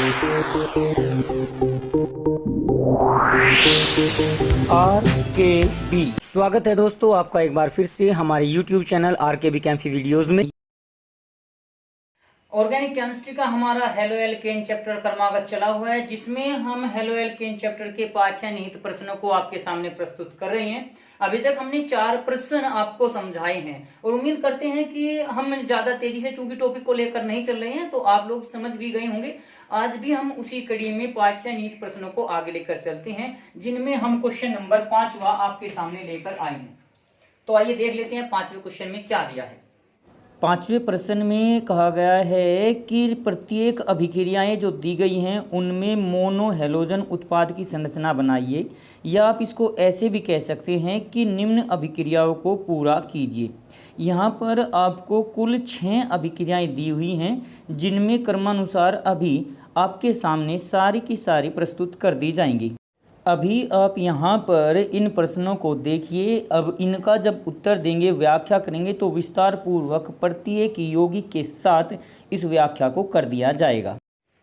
RKB स्वागत है दोस्तों आपका एक बार फिर से हमारे YouTube चैनल RKB कैंफी वीडियोस में। ऑर्गेनिक केमिस्ट्री का हमारा हेलो एल्केन चैप्टर क्रमागत चला हुआ है, जिसमें हम हेलो एल्केन चैप्टर के पाठ्य निहित प्रश्नों को आपके सामने प्रस्तुत कर रहे हैं। अभी तक हमने 4 प्रश्न आपको समझाए हैं और उम्मीद करते हैं कि हम ज्यादा तेजी से चूंकि टॉपिक को लेकर नहीं चल रहे हैं तो आप लोग समझ भी गए होंगे। आज भी हम उसी कड़ी में पाठ्य निहित प्रश्नों को आगे लेकर चलते हैं, जिनमें हम क्वेश्चन नंबर 5वां आपके सामने लेकर आए हैं। तो आइए देख लेते हैं 5वें क्वेश्चन में क्या दिया है। 5वें प्रश्न में कहा गया है कि प्रत्येक अभिक्रियाएं जो दी गई हैं उनमें मोनो हैलोजन उत्पाद की संरचना बनाइए, या आप इसको ऐसे भी कह सकते हैं कि निम्न अभिक्रियाओं को पूरा कीजिए। यहाँ पर आपको कुल 6 अभिक्रियाएं दी हुई हैं, जिनमें क्रमानुसार अभी आपके सामने सारी की सारी प्रस्तुत कर दी जाएंगी। अभी आप यहाँ पर इन प्रश्नों को देखिए। अब इनका जब उत्तर देंगे, व्याख्या करेंगे, तो विस्तार पूर्वक प्रत्येक यौगिक के साथ इस व्याख्या को कर दिया जाएगा।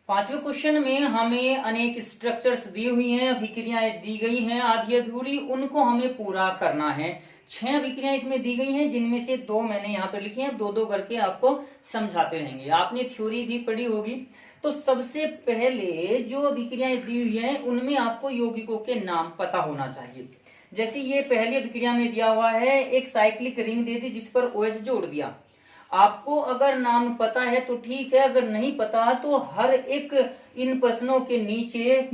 5वें क्वेश्चन में हमें अनेक स्ट्रक्चर्स दी हुई हैं, अभिक्रियाएं दी गई हैं आधी अधूरी, उनको हमें पूरा करना है। 6 अभिक्रियाएं इसमें दी गई हैं, जिनमें से 2 मैंने यहाँ पर लिखी हैं, 2-2 करके आपको समझाते रहेंगे। आपने थ्योरी भी पढ़ी होगी। तो सबसे पहले जो अभिक्रियाएं दी हुई हैं उनमें आपको यौगिकों के नाम पता होना चाहिए। जैसे ये पहली अभिक्रिया में दिया हुआ है, एक साइक्लिक रिंग दे दी जिस पर OH जोड़ दिया। आपको अगर नाम पता है तो ठीक है, अगर नहीं पता तो हर एक इन प्रश्नों के नीचे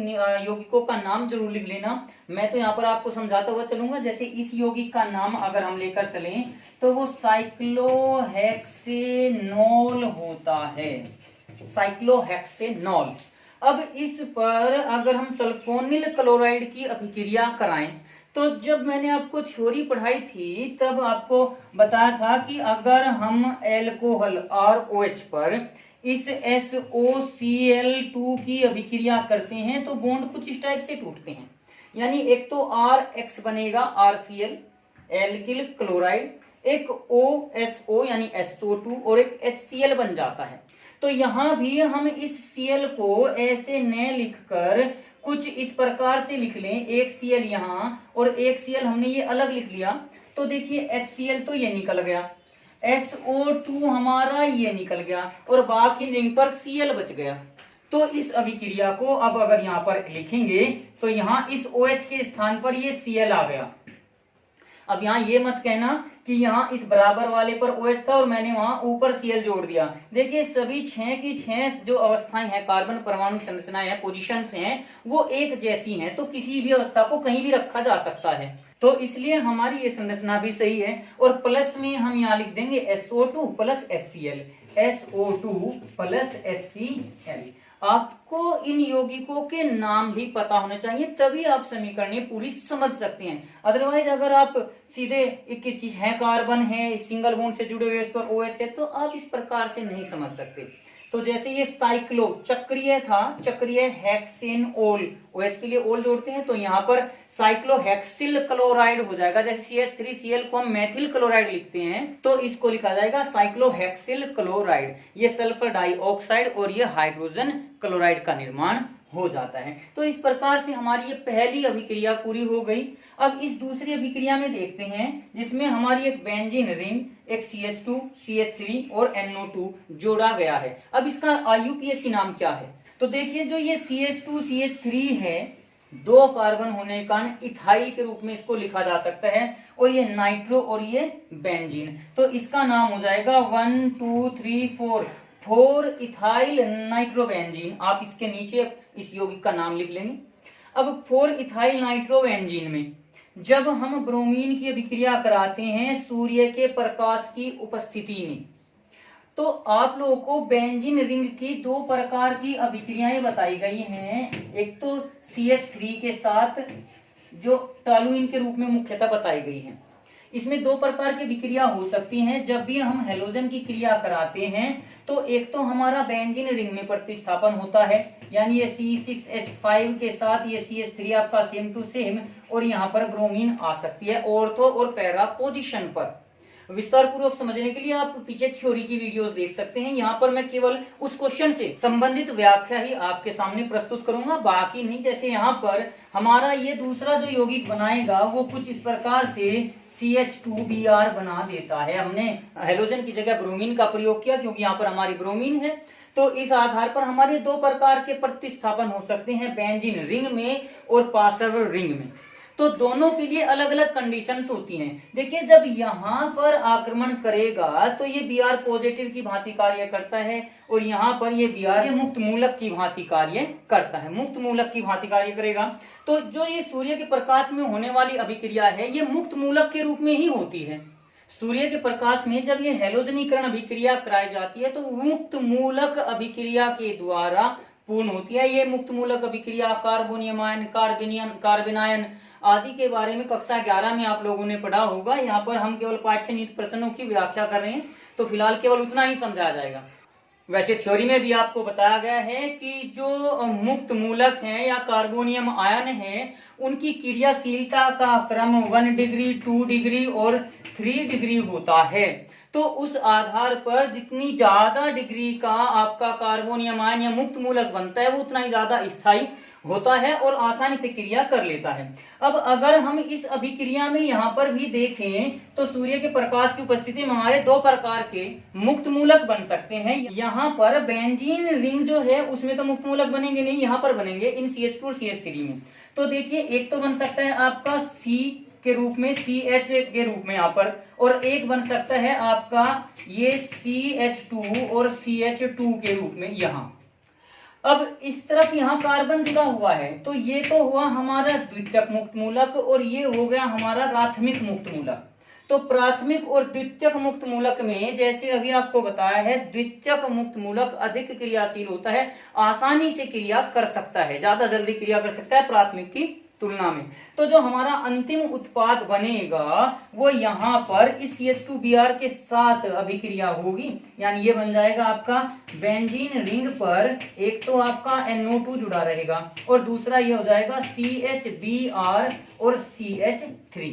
यौगिकों का नाम जरूर लिख लेना। मैं तो यहाँ पर आपको समझाता हुआ चलूंगा। जैसे इस यौगिक का नाम अगर हम लेकर चलें तो वो साइक्लोहेक्सेनॉल होता है, साइक्लोहेक्सेनॉल। अब इस पर अगर हम सल्फोनिल क्लोराइड की अभिक्रिया कराएं, तो जब मैंने आपको थ्योरी पढ़ाई थी तब आपको बताया था कि अगर हम एल्कोहल ROH पर इस SOCl2 की अभिक्रिया करते हैं तो बॉन्ड कुछ इस टाइप से टूटते हैं। यानी एक तो RX बनेगा RCl एल्किल क्लोराइड, एक OSO यानी SO2 और एक HCl बन जाता है। तो यहां भी हम इस Cl को ऐसे न लिखकर कुछ इस प्रकार से लिख लें, एक Cl यहां और एक Cl हमने ये अलग लिख लिया, तो देखिए HCl तो ये निकल गया, SO2 हमारा ये निकल गया और बाकी रिंग पर Cl बच गया। तो इस अभिक्रिया को अब अगर यहां पर लिखेंगे तो यहां इस OH के स्थान पर ये Cl आ गया। अब यहाँ ये मत कहना कि यहाँ इस बराबर वाले पर OH था और मैंने वहां ऊपर Cl जोड़ दिया। देखिए सभी 6 की 6 जो अवस्थाएं हैं, कार्बन परमाणु संरचनाएं हैं, पोजीशंस हैं, वो एक जैसी हैं, तो किसी भी अवस्था को कहीं भी रखा जा सकता है। तो इसलिए हमारी ये संरचना भी सही है। और प्लस में हम यहाँ लिख देंगे SO2 plus HCl, SO2 plus HCl। आपको इन यौगिकों के नाम भी पता होने चाहिए, तभी आप समीकरणें पूरी समझ सकते हैं। अदरवाइज अगर आप सीधे एक चीज है, कार्बन है, सिंगल बॉन्ड से जुड़े हुए, इस पर OH है, तो आप इस प्रकार से नहीं समझ सकते। तो जैसे ये साइक्लो चक्रीय था, चक्रीय हेक्सेनॉल, OH के लिए ओल जोड़ते हैं, तो यहाँ पर साइक्लोहेक्सिल क्लोराइड हो जाएगा। जैसे CH3Cl को हम मेथिल क्लोराइड लिखते हैं, तो इसको लिखा जाएगा साइक्लोहेक्सिल क्लोराइड। ये सल्फर डाइऑक्साइड और ये हाइड्रोजन क्लोराइड का निर्माण हो जाता है। तो इस प्रकार से हमारी ये पहली अभिक्रिया पूरी हो गई। अब इस दूसरी अभिक्रिया में देखते हैं, जिसमें हमारी एक बेंजीन रिंग, एक CH2, CH3 और NO2 जोड़ा गया है। अब इसका IUPAC नाम क्या है? तो देखिए जो ये CH2, CH3 है, 2 कार्बन होने के कारण इथाइल के रूप में इसको लिखा जा सकता है, और ये नाइट्रो और ये बेंजीन, तो इसका नाम हो जाएगा 1 2 3 4 इथाइल नाइट्रोबेंजीन। आप इसके नीचे इस यौगिक का नाम लिख लेंगे। अब 4 इथाइल नाइट्रोबेंजीन में जब हम ब्रोमीन की अभिक्रिया कराते हैं सूर्य के प्रकाश की उपस्थिति में, तो आप लोगों को बेंजीन रिंग की 2 प्रकार की अभिक्रियाएं बताई गई हैं। एक तो CH3 के साथ जो टॉलुइन के रूप में मुख्यतः बताई गई है। इसमें 2 प्रकार की विक्रिया हो सकती हैं। जब भी हम हेलोजन की क्रिया कराते हैं तो एक तो हमारा बेंजीन रिंग में प्रतिस्थापन होता है, यानी ये C6H5 के साथ ये CH3 आपका सेम टू सेम, और यहाँ पर ब्रोमीन आ सकती है ऑर्थो और पैरा पोजीशन पर। विस्तार पूर्वक समझने के लिए आप पीछे थ्योरी की वीडियोस देख सकते हैं। यहाँ पर मैं केवल उस क्वेश्चन से संबंधित व्याख्या ही आपके सामने प्रस्तुत करूंगा, बाकी नहीं। जैसे यहाँ पर हमारा ये दूसरा जो यौगिक बनाएगा वो कुछ इस प्रकार से CH2Br बना देता है। हमने हेलोजन की जगह ब्रोमीन का प्रयोग किया क्योंकि यहाँ पर हमारी ब्रोमीन है। तो इस आधार पर हमारे दो प्रकार के प्रतिस्थापन हो सकते हैं, बेंजीन रिंग में और पासर रिंग में। तो दोनों के लिए अलग अलग कंडीशंस होती हैं। देखिए, जब यहाँ पर आक्रमण करेगा तो ये Br पॉजिटिव की भांति कार्य करता है और यहाँ पर ये Br मुक्त मूलक की भांति कार्य करता है, मुक्त मूलक की भांति कार्य करेगा। तो जो ये सूर्य के प्रकाश में होने वाली अभिक्रिया है ये मुक्त मूलक के रूप में ही होती है। सूर्य के प्रकाश में जब ये हैलोजनीकरण अभिक्रिया कराई जाती है तो मुक्त मूलक अभिक्रिया के द्वारा पूर्ण होती है। ये मुक्त मूलक अभिक्रिया कार्बोनियम आयन, कार्बन आयन आदि के बारे में कक्षा 11 में आप लोगों ने पढ़ा होगा। यहाँ पर हम केवल पाठ्यनीति प्रश्नों की व्याख्या कर रहे हैं, तो फिलहाल केवल उतना ही समझाया जाएगा। वैसे थ्योरी में भी आपको बताया गया है कि जो मुक्त मूलक हैं या कार्बोनियम आयन हैं उनकी क्रियाशीलता का क्रम 1 डिग्री, 2 डिग्री और 3 डिग्री होता है। तो उस आधार पर जितनी ज्यादा डिग्री का आपका कार्बोनियम आयन या मुक्त मूलक बनता है वो उतना ही ज्यादा स्थायी होता है और आसानी से क्रिया कर लेता है। अब अगर हम इस अभिक्रिया में यहाँ पर भी देखें तो सूर्य के प्रकाश की उपस्थिति में हमारे दो प्रकार के मुक्त मूलक बन सकते हैं। यहाँ पर बेंजीन रिंग जो है उसमें तो मुक्त मूलक बनेंगे नहीं, यहाँ पर बनेंगे इन CH2 और CH3 में। तो देखिए, एक तो बन सकता है आपका C के रूप में, CH के रूप में यहाँ पर, और एक बन सकता है आपका ये CH2 और CH2 के रूप में यहाँ। अब इस तरफ यहाँ कार्बन जुड़ा हुआ है तो ये तो हुआ हमारा द्वितीयक मुक्त मूलक और ये हो गया हमारा प्राथमिक मुक्त मूलक। तो प्राथमिक और द्वितीयक मुक्त मूलक में जैसे अभी आपको बताया है, द्वितीयक मुक्त मूलक अधिक क्रियाशील होता है, आसानी से क्रिया कर सकता है, ज्यादा जल्दी क्रिया कर सकता है प्राथमिक की तुलना में। तो जो हमारा अंतिम उत्पाद बनेगा वो यहाँ पर इस CH2Br के साथ अभिक्रिया होगी, यानी ये बन जाएगा आपका बेंजीन रिंग पर एक तो आपका NO2 जुड़ा रहेगा और दूसरा ये हो जाएगा CHBr और CH3,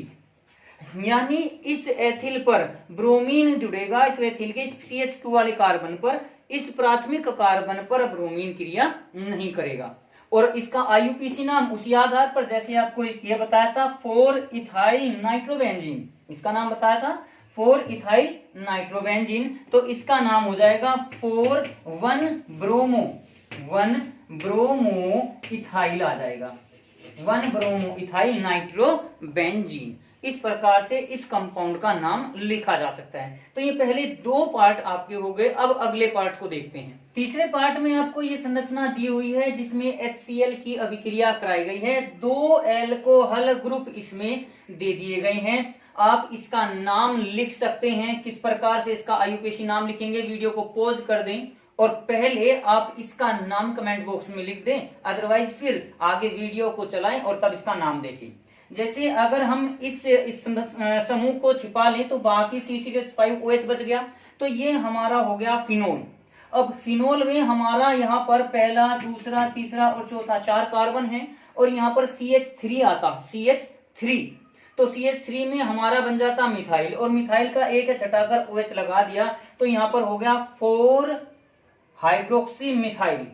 यानी इस एथिल पर ब्रोमीन जुड़ेगा, इस एथिल के CH2 वाले कार्बन पर, इस प्राथमिक कार्बन पर ब्रोमीन क्रिया नहीं करेगा। और इसका IUPAC नाम उसी आधार पर जैसे आपको ये बताया था 4 इथाइल नाइट्रोबेंजीन, इसका नाम बताया था 4 इथाइल नाइट्रोबेंजीन, तो इसका नाम हो जाएगा 4 1 ब्रोमो इथाइल आ जाएगा, 1 ब्रोमो इथाइल नाइट्रोबेंजीन। इस प्रकार से इस कंपाउंड का नाम लिखा जा सकता है। तो ये पहले दो पार्ट आपके हो गए। अब अगले पार्ट को देखते हैं। तीसरे पार्ट में आपको ये संरचना दी हुई है जिसमें HCl की अभिक्रिया कराई गई है, 2 एल्कोहल ग्रुप इसमें दे दिए गए हैं। आप इसका नाम लिख सकते हैं, किस प्रकार से इसका IUPAC नाम लिखेंगे, वीडियो को पॉज कर दें और पहले आप इसका नाम कमेंट बॉक्स में लिख दें, अदरवाइज फिर आगे वीडियो को चलाएं और तब इसका नाम देखें। जैसे अगर हम इस समूह को छिपा लें तो बाकी C6H5OH बच गया, तो ये हमारा हो गया फिनोल। अब फिनोल में हमारा यहाँ पर पहला, दूसरा, तीसरा और चौथा 4 कार्बन है और यहाँ पर CH3 आता, CH3, तो CH3 में हमारा बन जाता मिथाइल और मिथाइल का एक हटाकर OH लगा दिया तो यहाँ पर हो गया 4 हाइड्रोक्सी मिथाइल,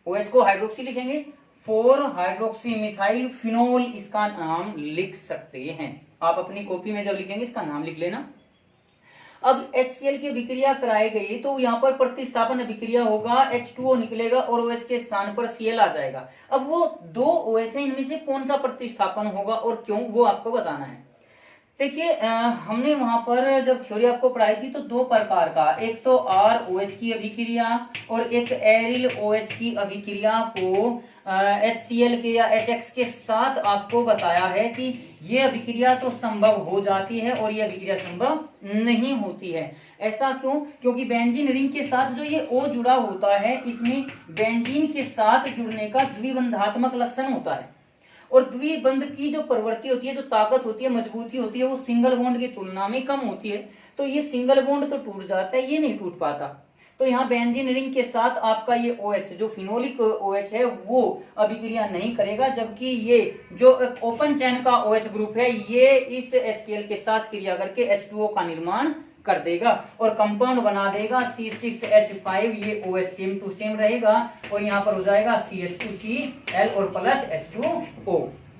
OH को हाइड्रोक्सी लिखेंगे, 4 हाइड्रोक्सी मिथाइल फिनोल इसका नाम लिख सकते हैं। आप अपनी कॉपी में जब लिखेंगे इसका नाम लिख लेना। अब HCl की अभिक्रिया कराई गई तो यहाँ पर प्रतिस्थापन अभिक्रिया होगा, H2O निकलेगा और OH के स्थान पर Cl आ जाएगा। अब वो 2 OH है, इनमें से कौन सा प्रतिस्थापन होगा और क्यों, वो आपको बताना है। देखिए, हमने वहां पर जब थ्योरी आपको पढ़ाई थी तो 2 प्रकार का, एक तो ROH की अभिक्रिया और एक एरिल OH की अभिक्रिया को HCl के या HX के साथ आपको बताया है कि ये अभिक्रिया तो संभव हो जाती है और ये अभिक्रिया संभव नहीं होती है। ऐसा क्यों? क्योंकि बेंजीन रिंग के साथ जो ये O जुड़ा होता है इसमें बेंजीन के साथ जुड़ने का द्विबंधात्मक लक्षण होता है और द्विबंध की जो प्रवृत्ति होती है, जो ताकत होती है, मजबूती होती है, वो सिंगल बॉन्ड की तुलना में कम होती है। तो ये सिंगल बॉन्ड तो टूट जाता है, ये नहीं टूट पाता। तो यहाँ बेंजीन रिंग के साथ आपका ये OH जो फिनोलिक OH है वो अभिक्रिया नहीं करेगा, जबकि ये जो ओपन चैन का OH ग्रुप है ये इस HCl के साथ क्रिया करके H2O का निर्माण कर देगा और कंपाउंड बना देगा C6H5। ये OH सेम टू सेम रहेगा और यहाँ पर हो जाएगा CH2Cl और प्लस H2O।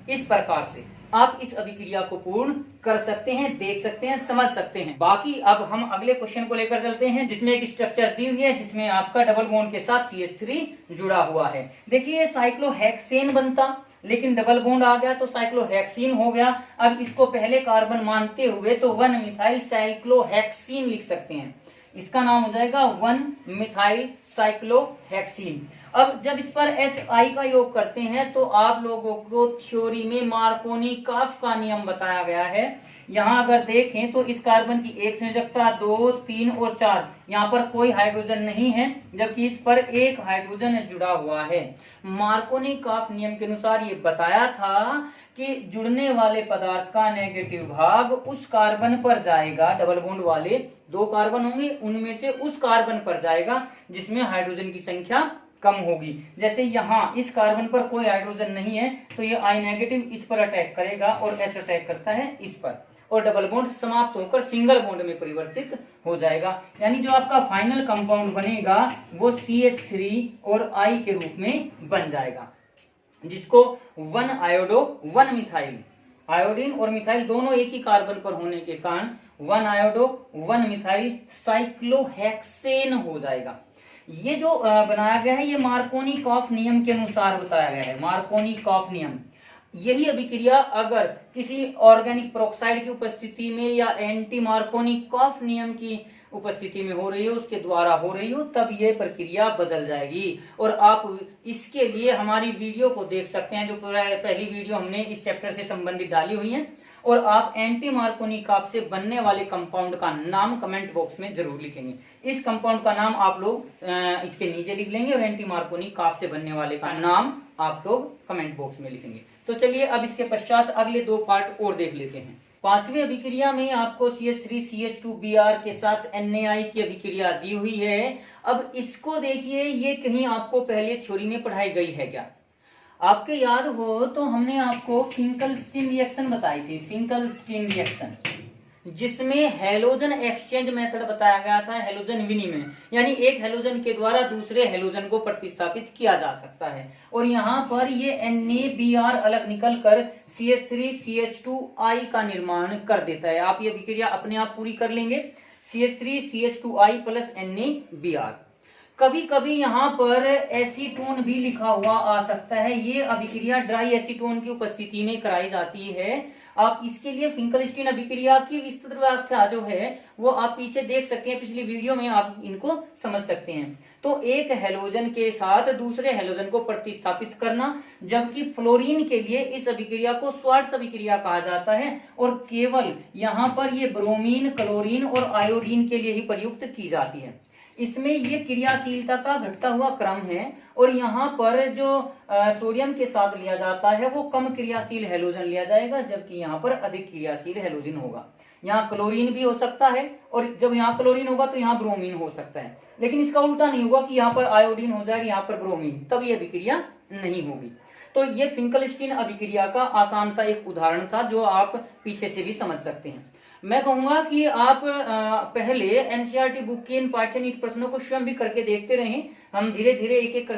इस प्रकार से आप इस अभिक्रिया को पूर्ण कर सकते हैं, देख सकते हैं, समझ सकते हैं। बाकी अब हम अगले क्वेश्चन को लेकर चलते हैं, जिसमें एक स्ट्रक्चर दी हुई है जिसमें आपका डबल बॉन्ड के साथ CH3 जुड़ा हुआ है। देखिए साइक्लोहेक्सेन बनता, लेकिन डबल बॉन्ड आ गया तो साइक्लोहेक्सीन हो गया। अब इसको पहले कार्बन मानते हुए तो 1 मिथाइल साइक्लोहेक्सीन लिख सकते हैं। इसका नाम हो जाएगा 1 मिथाइल साइक्लोहेक्सीन। अब जब इस पर HI का योग करते हैं तो आप लोगों को थ्योरी में मार्कोनी काफ का नियम बताया गया है। यहाँ अगर देखें तो इस कार्बन की एक संयोजकता 2, 3 और 4, यहाँ पर कोई हाइड्रोजन नहीं है, जबकि इस पर एक हाइड्रोजन जुड़ा हुआ है। मार्कोनी काफ नियम के अनुसार ये बताया था कि जुड़ने वाले पदार्थ का नेगेटिव भाग उस कार्बन पर जाएगा, डबल बॉन्ड वाले 2 कार्बन होंगे उनमें से उस कार्बन पर जाएगा जिसमें हाइड्रोजन की संख्या कम होगी। जैसे यहाँ इस कार्बन पर कोई हाइड्रोजन नहीं है तो ये I नेगेटिव इस पर अटैक करेगा और H अटैक करता है इस पर, और डबल बॉन्ड समाप्त होकर सिंगल बॉन्ड में परिवर्तित हो जाएगा। यानी जो आपका फाइनल कंपाउंड बनेगा वो CH3 और I के रूप में बन जाएगा, जिसको 1 आयोडो 1 मिथाइल, आयोडीन और मिथाइल दोनों एक ही कार्बन पर होने के कारण 1 आयोडो 1 मिथाइल साइक्लोहेक्सेन हो जाएगा। ये जो बनाया गया है ये मार्कोनी काफ नियम के अनुसार बताया गया है। मार्कोनी काफ नियम, यही अभिक्रिया अगर किसी ऑर्गेनिक पेरोक्साइड की उपस्थिति में या एंटी मार्कोनी काफ नियम की उपस्थिति में हो रही हो, उसके द्वारा हो रही हो, तब ये प्रक्रिया बदल जाएगी। और आप इसके लिए हमारी वीडियो को देख सकते हैं, जो पहली वीडियो हमने इस चैप्टर से संबंधित डाली हुई है। और आप एंटी मार्कोनी काफ से बनने वाले कंपाउंड का नाम कमेंट बॉक्स में जरूर लिखेंगे। इस कंपाउंड का नाम आप लोग इसके नीचे लिख लेंगे और एंटी मार्कोनी काफ से बनने वाले का नाम आप लोग कमेंट बॉक्स में लिखेंगे। तो चलिए अब इसके पश्चात अगले 2 पार्ट और देख लेते हैं। 5वीं अभिक्रिया में आपको CH3CH2Br के साथ NaI की अभिक्रिया दी हुई है। अब इसको देखिए, ये कहीं आपको पहले थ्योरी में पढ़ाई गई है क्या? आपके याद हो तो हमने आपको फिंकलस्टीन रिएक्शन बताई थी, फिंकलस्टीन रिएक्शन, जिसमें हेलोजन एक्सचेंज मेथड बताया गया था, हेलोजन विनिमय, यानी एक हेलोजन के द्वारा दूसरे हेलोजन को प्रतिस्थापित किया जा सकता है। और यहाँ पर ये NaBr अलग निकलकर CH3CH2I का निर्माण कर देता है। आप ये अभिक्रिया अपने आप पूरी कर लेंगे, CH3CH2I प्लस NaBr। कभी कभी यहाँ पर एसीटोन भी लिखा हुआ आ सकता है। ये अभिक्रिया ड्राई एसीटोन की उपस्थिति में कराई जाती है। आप इसके लिए फिंकलस्टीन अभिक्रिया की विस्तृत व्याख्या जो है वो आप पीछे देख सकते हैं, पिछली वीडियो में आप इनको समझ सकते हैं। तो एक हेलोजन के साथ दूसरे हेलोजन को प्रतिस्थापित करना, जबकि फ्लोरीन के लिए इस अभिक्रिया को स्वार्ट्ज अभिक्रिया कहा जाता है और केवल यहाँ पर ये ब्रोमीन, क्लोरीन और आयोडीन के लिए ही प्रयुक्त की जाती है। इसमें ये क्रियाशीलता का घटता हुआ क्रम है और यहाँ पर जो सोडियम के साथ लिया जाता है वो कम क्रियाशील हेलोजन लिया जाएगा, जबकि यहाँ पर अधिक क्रियाशील हेलोजन होगा। यहाँ क्लोरीन भी हो सकता है और जब यहाँ क्लोरीन होगा तो यहाँ ब्रोमीन हो सकता है, लेकिन इसका उल्टा नहीं होगा कि यहाँ पर आयोडीन हो जाएगा, यहाँ पर ब्रोमीन, तब ये अभिक्रिया नहीं होगी। तो ये फिंकलस्टीन अभिक्रिया का आसान सा एक उदाहरण था जो आप पीछे से भी समझ सकते हैं। मैं कहूंगा कि आप पहले एनसीईआरटी बुक के इन पाठ्यनीति प्रश्नों को स्वयं भी करके देखते रहें। हम धीरे धीरे एक एक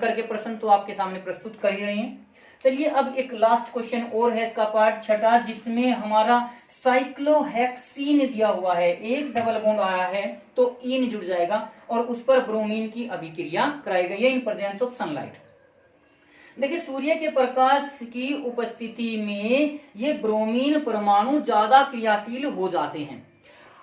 करके प्रश्न तो आपके सामने प्रस्तुत कर ही रहे हैं। चलिए अब एक लास्ट क्वेश्चन और है इसका पार्ट 6, जिसमें हमारा साइक्लोहेक्सीन दिया हुआ है। एक डबल बॉन्ड आया है तो ईन जुड़ जाएगा और उस पर ब्रोमीन की अभिक्रिया कराई गई है इन प्रेजेंस ऑफ सनलाइट। देखिए सूर्य के प्रकाश की उपस्थिति में ये ब्रोमीन परमाणु ज्यादा क्रियाशील हो जाते हैं।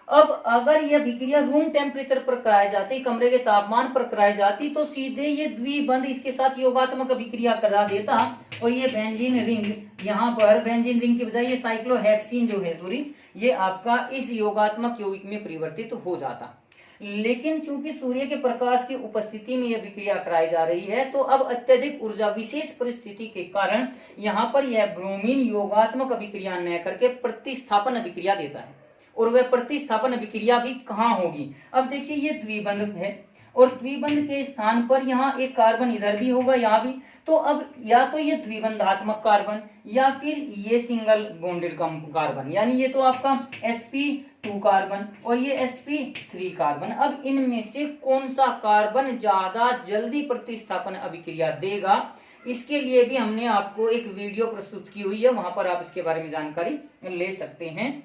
अब अगर यह अभिक्रिया रूम टेम्परेचर पर कराई जाती, कमरे के तापमान पर कराई जाती, तो सीधे ये द्विबंध इसके साथ योगात्मक अभिक्रिया करा देता और ये बेंजीन रिंग, यहाँ पर बेंजीन रिंग के बजाय ये साइक्लोहेक्सीन जो है सॉरी, ये आपका इस योगात्मक यौगिक में परिवर्तित हो जाता। लेकिन चूंकि सूर्य के प्रकाश की उपस्थिति में यह अभिक्रिया कराई जा रही है, तो अब अत्यधिक ऊर्जा विशेष परिस्थिति के कारण यहाँ पर यह ब्रोमीन योगात्मक अभिक्रिया न करके प्रतिस्थापन अभिक्रिया देता है। और वह प्रतिस्थापन अभिक्रिया भी कहाँ होगी? अब देखिए ये द्विबंध है और द्विबंध के स्थान पर यहाँ एक कार्बन इधर भी होगा, यहाँ भी। तो अब या तो ये द्विबंधात्मक कार्बन या फिर ये सिंगल बॉन्डेड कार्बन, यानी ये तो आपका sp2 कार्बन और ये sp3 कार्बन। अब इनमें से कौन सा कार्बन ज्यादा जल्दी प्रतिस्थापन अभिक्रिया देगा, इसके लिए भी हमने आपको एक वीडियो प्रस्तुत की हुई है, वहां पर आप इसके बारे में जानकारी ले सकते हैं।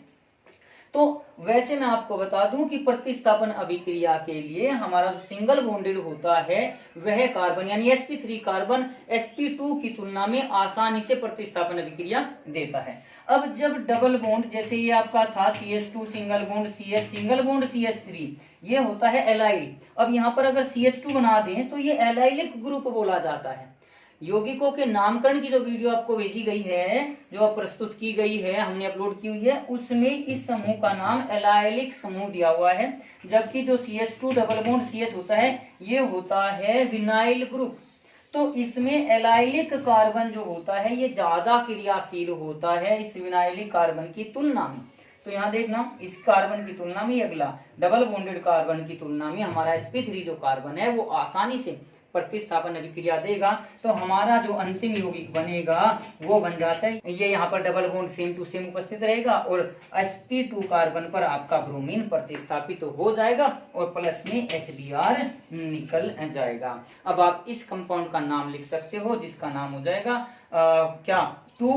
तो वैसे मैं आपको बता दूं कि प्रतिस्थापन अभिक्रिया के लिए हमारा जो सिंगल बॉन्डेड होता है वह कार्बन यानी sp3 कार्बन sp2 की तुलना में आसानी से प्रतिस्थापन अभिक्रिया देता है। अब जब डबल बॉन्ड, जैसे ये आपका था CH2 single bond CH single bond CH3, ये होता है एलाइल। अब यहाँ पर अगर CH2 बना दें तो ये एलाइलिक ग्रुप बोला जाता है। यौगिकों के नामकरण की जो वीडियो आपको भेजी गई है, जो प्रस्तुत की गई है, हमने अपलोड की हुई है, उसमें इस समूह का नाम एलाइलिक समूह दिया हुआ है। जबकि जो CH2 डबल बॉन्ड CH होता है ये होता है विनाइल ग्रुप। तो इसमें एलाइलिक कार्बन जो होता है ये ज्यादा क्रियाशील होता है इस विनाइलिक कार्बन की तुलना में। तो यहाँ देखना, इस कार्बन की तुलना में अगला डबल बॉन्डेड कार्बन की तुलना में हमारा sp3 जो कार्बन है वो आसानी से प्रतिस्थापन अभिक्रिया देगा। तो हमारा जो अंतिम यौगिक बनेगा वो बन जाता है, ये यहाँ पर double bond same to same उपस्थित रहेगा और sp2 कार्बन पर आपका ब्रोमीन प्रतिस्थापित तो हो जाएगा और प्लस में HBr निकल जाएगा। अब आप इस कंपाउंड का नाम लिख सकते हो जिसका नाम हो जाएगा क्या 2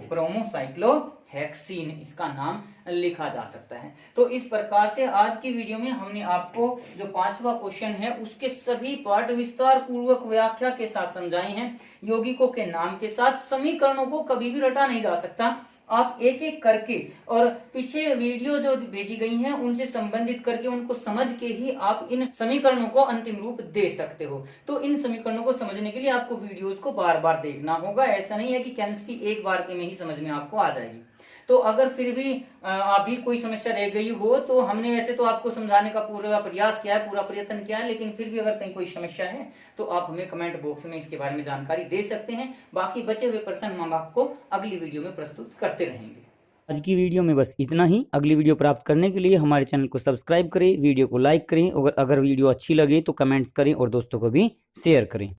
ब्रोमोसाइक्लोहेक्सीन, इसका नाम लिखा जा सकता है। तो इस प्रकार से आज की वीडियो में हमने आपको जो 5वां क्वेश्चन है उसके सभी पार्ट विस्तार पूर्वक व्याख्या के साथ समझाए हैं। यौगिकों के नाम के साथ समीकरणों को कभी भी रटा नहीं जा सकता, आप एक एक करके और पीछे वीडियो जो भेजी गई हैं उनसे संबंधित करके उनको समझ के ही आप इन समीकरणों को अंतिम रूप दे सकते हो। तो इन समीकरणों को समझने के लिए आपको वीडियोस को बार बार देखना होगा, ऐसा नहीं है कि केमिस्ट्री एक बार के में ही समझ में आपको आ जाएगी। तो अगर फिर भी अभी कोई समस्या रह गई हो तो हमने वैसे तो आपको समझाने का पूरा प्रयास किया है, पूरा प्रयत्न किया है, लेकिन फिर भी अगर कहीं कोई समस्या है तो आप हमें कमेंट बॉक्स में इसके बारे में जानकारी दे सकते हैं। बाकी बचे हुए प्रश्न हम आपको अगली वीडियो में प्रस्तुत करते रहेंगे। आज की वीडियो में बस इतना ही। अगली वीडियो प्राप्त करने के लिए हमारे चैनल को सब्सक्राइब करें, वीडियो को लाइक करें और अगर वीडियो अच्छी लगे तो कमेंट्स करें और दोस्तों को भी शेयर करें।